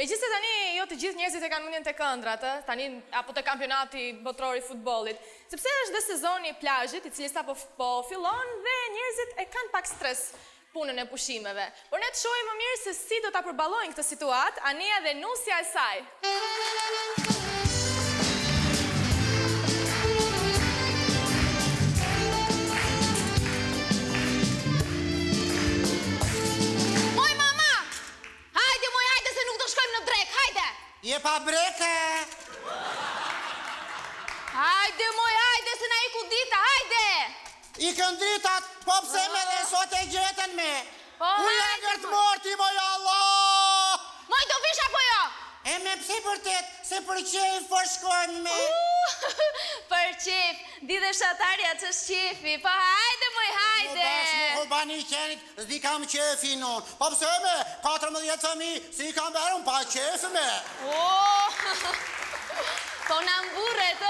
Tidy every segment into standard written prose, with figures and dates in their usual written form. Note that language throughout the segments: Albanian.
Megjithëse tani jo të gjithë njerëzit e kanë mendjen te këndrat, tani apo te kampionati botror i futbollit, sepse është dhe sezoni i plazhit, i cili sapo fillon dhe njerëzit e kanë pak stres punën e pushimeve. Por ne të shohim më mirë se si do ta përballojnë këtë situatë Ania dhe nusja e saj. Je pa breke! Hajde, moj, hajde, se na iku dita, hajde! Ikën dritat, po pse me dhe sot e gjetën me? Po, u janë të morti, moj Allah! Moj, do vish apo jo? E me pse përtet, se për qef po shkojnë me? Për qef, di dhe shatarja që shqefi, po hajde, moj, hajde! Në bashkë më hubani qenit, zdi kam qefi non. Po pse me, 14 fëmi, si kam verën pa qefi me? Po në mburret,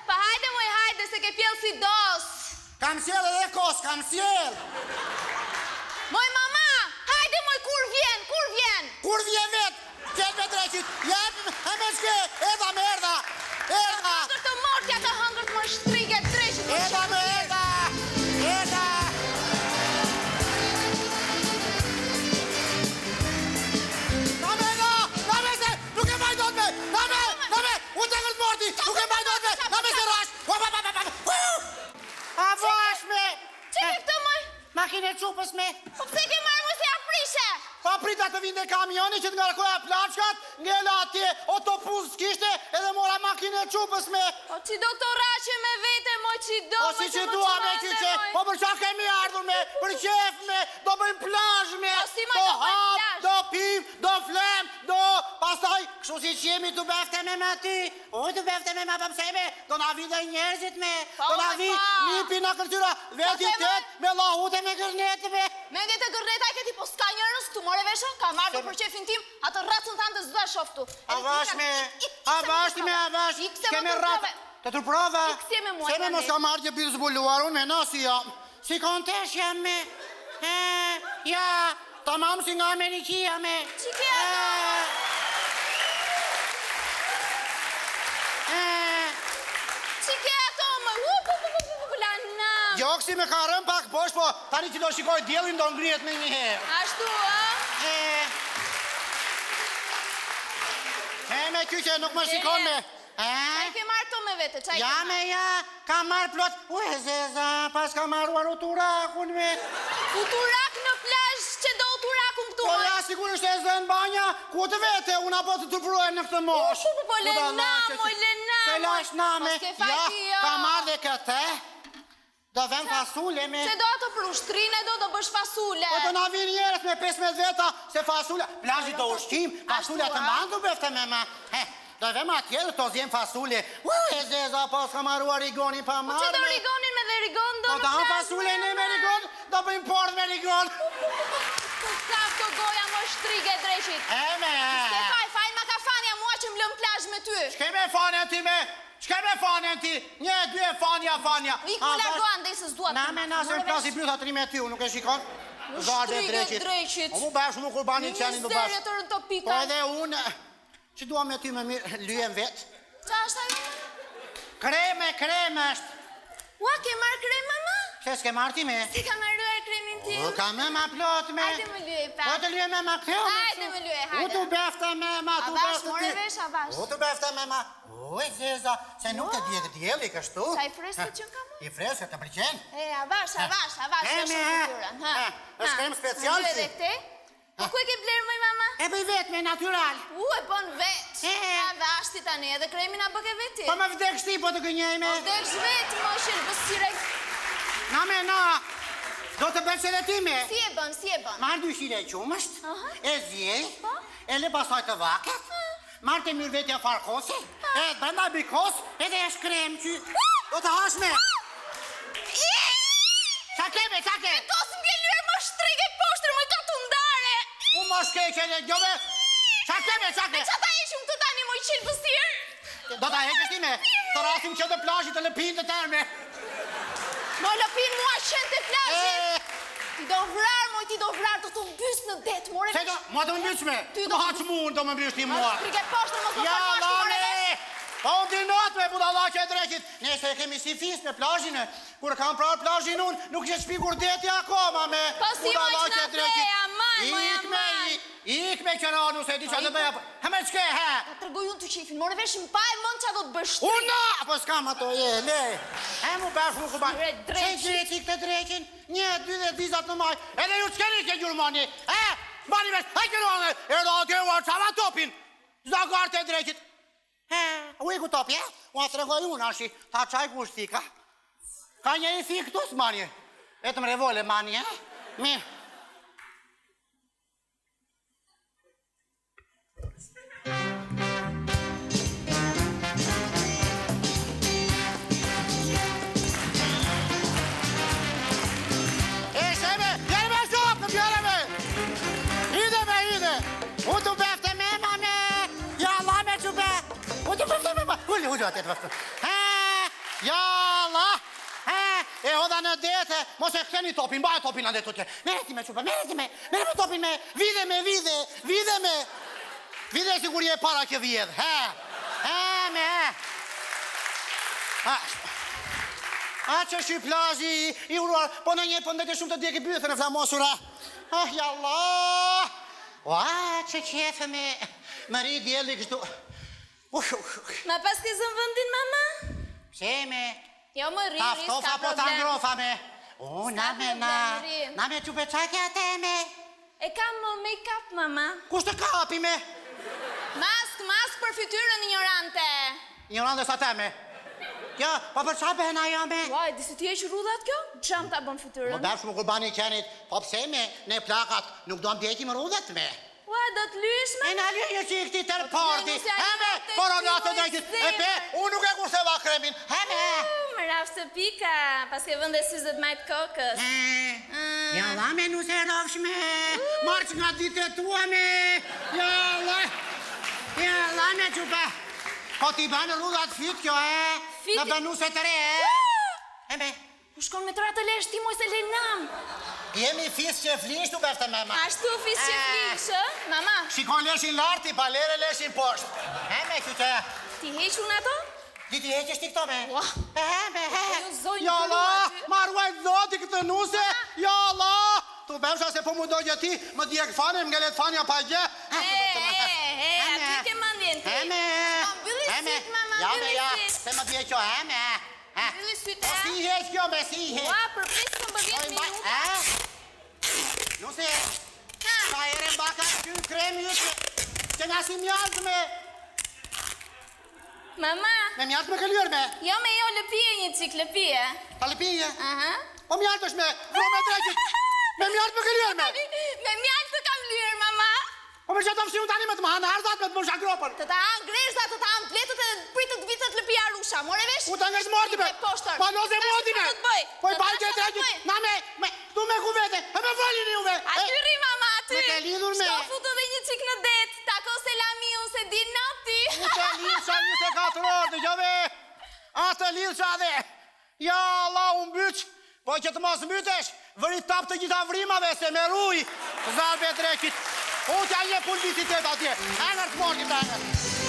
po hajde, moj, hajde, se ke pjellë si dos. Kam sjell edhe kos, kam sjell. Moj, mama, hajde, moj, kur vjen? Kur vjen vet? Qenë me dreqit, jepë, e me shke, edha me erda. Të hëngër të mortja, të hëngër të më shtrige, dreqit. Edha me erda, edha. Name se, nuk e bajdot me, name, unë të ngërt morti, nuk e bajdot me, name se rash. A vash me. Që ke këtë, moj? Makine qupës me. Po pse ke marrë, moj, se ja prishe? Pa prita të vinde kamioni që të ngarkoja plaçkat, ngella atje, otopuz s'kishte, edhe mora makine qupës me. Po që do të raqe me vete, moj, që do, Po si që dua me qyqe, po për qa kemi ardhur me, për qef me, do bëjmë plazh me, Po si, moj, do bëjmë hap, plazh? do pim, do flem, do pastaj, kështu si që jemi të befte me ma ty, të befte me ma pëmse me, do na vide njerëzit me, Po, do na vi po. nipi në kërtyra, veti se, tet, me lahute me gërnete me. Mendje të gërneta e këti, po s'ka njërës këtu, more veshën, ka marrë për qefin tim, atë racën tanë të zdo e shoftu. Avash me, keme ratë, të të prova, Iksje me muaj, se me mos ka marrë që birë zbuluar, unë me nasi jam, si kontesh jam me, ja, ta mamë si nga Amerikia me. Që ke ato? Që ke ato, më, lana. Gjoksi me ka rëm pak bosh, po tani që do shikoj djelin do ngrihet me një herë. Ashtu, Me kyqe nuk më shikon me. Qa i ke marrë to me vete, qa i ke Ja marrë? me ja, ka marrë plot, zeza, pas ka marruar uturakun me. Uturak në plazh, që do uturakun këtu, Po moj? ja, sigurisht e zë në banja, ku të vete, unë apo të tërpruaj në këtë mosh. Po lena, moj, lena, Se lash name, Po s'ke fajti, jo. ka marrë dhe këtë, do vem fasule me. Që do ato për ushtrine, do bësh fasule. Po do na vinë njerët me 15 veta, se fasule, plazhi do ushqim, fasule të mandu befte me ma. Do vem atje dhe to zjem fasule. E zeza, po s'ka marruar rigonin pa marrë. Që do rigonin me dhe rigon do Po në da plazh? fasule ne me rigon, do bëjmë porë me rigon. Ka këto goja më shtrige dreqit. S'ke faj ma ka fanja mua që m'lëm plazh me ty. Shke me fanën ti me, shke me fanën ti, një, dy e fanja. Ik mu largoan dhe se s'duat. Na me nasër plasi bjuta të me ty, unë nuk e shikon? Shtrige dreqit. O mu bashkë mu kurbani qenin du bashkë. Misterje të rënë të Po pika. edhe unë, që dua me ty me mirë, lyjem vetë. Qa është ajo? Kreme është. Ua, ke marrë krem, mama? Që s'ke marrë ti me? Si ka marruar kremin tim? O, ka me ma plot me. Hajde më lyej, pa. Po të lyje me ma këteo me. Hajde më lyej, hajde. U të befte me ma, tu Avash, befte more ti. vesh, avash. U të befte me ma. O, e zeza, se nuk të djekë djeli kështu. Qa i freskët që ka mu? I freskët të përqen. Avash, vesh në kulturën. është krem special Në si. dhe këte? Po ku e ke blerë, moj mama? E bëj vetë me natural. E bon veç. Avash ti tani, edhe kremin a bëke veti. Po me vdek shti po të gënjej me. Vdek shvet, mo shirë, bësire. Na me na, do të bëjmë edhe ti me. Si e bën? Marrë 2 shile qumësht, e zjej, Po? e le pasaj të vaket, marrë të mirë vetja farkosi, e brenda bikos, edhe e shkrem që do të hash me. Qa keme? Tos mbjelluar më shtrige poshtër, më ka të ndare. Unë më shkeqe dhe gjove. Qa keme? Qa ta ishim të tani, moj qilë bësirë? Do ta heqesh ti me, të rasim që të plazhit të lëpin të terme. Mo lëpin mua qenë të plazhit. Ti do vrar, mo Vallahi ti do vrarë të mbys në det, more Se do, ma të më mbyshme. Më haqë mund të më mbysh ti mua. Shtrige poshtë, mos më Ja, përmashti, more lame! Po unë di natë me budalla që e drejqit. Nese e kemi si fis me plazhin e. Kur kam prarë plazhin unë, nuk që shpikur deti akoma me Po si budalla moj që e që drejqit. në aman. Ik me që ranu se di që të bëja. Heme qke, he? Ta tërgoj unë të qefin, more vesh më pa e mën që do të bësh shtri. Una! Apo s'kam ato, le. E mu bërsh mu ku bërsh. Shtre drejqit. Që drejqit këtë drejqin? 1, 2 dhe 10 në maj. Edhe ju s'keni ke gjurmoni. Bani vesh, hajke në erdo atje u arqava topin. Zagart e drejqit. U e ku topi, u a të regoj unë ashi. Ta qaj ku është fika. Ka një i fik këtu s'manje. E të më revole manje, Mirë. Jalla! E hodha në dete, mos e këteni topin, baje topin në detë të tje. Mereti me qupe, mereti me topin me, vide me. Vide si kur je para që vjedh, A që shi plazhi i uruar, po në një pëndet e shumë të djeki bythën e flamosura. Jalla! Që qefe me ri djeli kështu. Ma pas ke zën vëndin, mama? Pse me? Jo më ri, Taftofa s'ka po ta problem. ngrofa me. Na problem, me qupe qake atë me. E kam make-up, mama. Kush të kapi me? Mask për fytyrën ignorante. Ignorante sa teme. Ja, pa për qa bëhena jo me? Uaj, disi ti eq rudhat kjo? Qam ta bën fytyrën? Më bërsh më kurbani qenit, po pse me, ne plakat nuk do më djeki më rudhet me. Uaj, do të lysh, E mama? në alje që i këti tërë parti. nëse ai Heme, të koronatë ti, drejkit. moj E pe, zemër. unë nuk e kurseva kremin. Heme. Më rafë të pika, pas ke vënde syzët majtë kokës. Ja la me nu se rafshme. Marq nga dite tua me. Ja la me qupe. Po ti banë rrugat fit kjo, Fit? Në bënu se të re, Heme. U shkon me të ratë lesh ti moj se lenam. Jemi fis që flish tu befte me ma. Ashtu fis që flishë, mama, Shikon leshin larti, pa lere leshin poshtë. Heme, kyte. ti heq unë ato? Diti heqesh ti këto me? Ua. Heme, ju zonjë Ja la, grua ty. marruaj zoti këtë nuse. Ja la. Tu befsha se po mu dojë ti, më djek fane, më ngelet fanja pa gje. Aty ke mandjen ti. Heme. Mbylli syt, mama, Ja me mbylli ja, syt. se më dje kjo, heme. Mbylli syt, Po si heq kjo me, si heq. Ua, për priskën për 10 minuta. Nuse, ka ere mbaka ty kremi jute, që nga si mjaltë me Mama, mjaltë me këllyrë me. jo me jo lëpije një cik lëpije. Ta lëpije. Aha. Po mjaltë është me, vro me drejkit. Me mjaltë me këllyrë me. Me mjaltë të kam lyrë, mama. Po me që të fshi unë tani me të më hanë harzat me të më shakropën. Të ta hanë grezda, të ta hanë pletët e pritët vitët lëpija rusha. More vesh? U të nga shmorti me. Poshtër. Pa nose moti me. Të bëj. Po i Të bajke tash drejkit. të bëj. Na me, tu me ku vete. E me folin juve. Aty ri, mama, aty. Me ke lidhur me. Shto futu dhe një qik në det. Tako se lami unë se di nati. U të lidhësha 24 orë, të gjove. A të lidhësha dhe. Ja, Allah, unë byq. Po që të mos mbytesh, vëri tap të gjitha vrimave se me ruj. Zarbe drejkit. Unë t'ja je publicitet atje. Anër të morti të anër.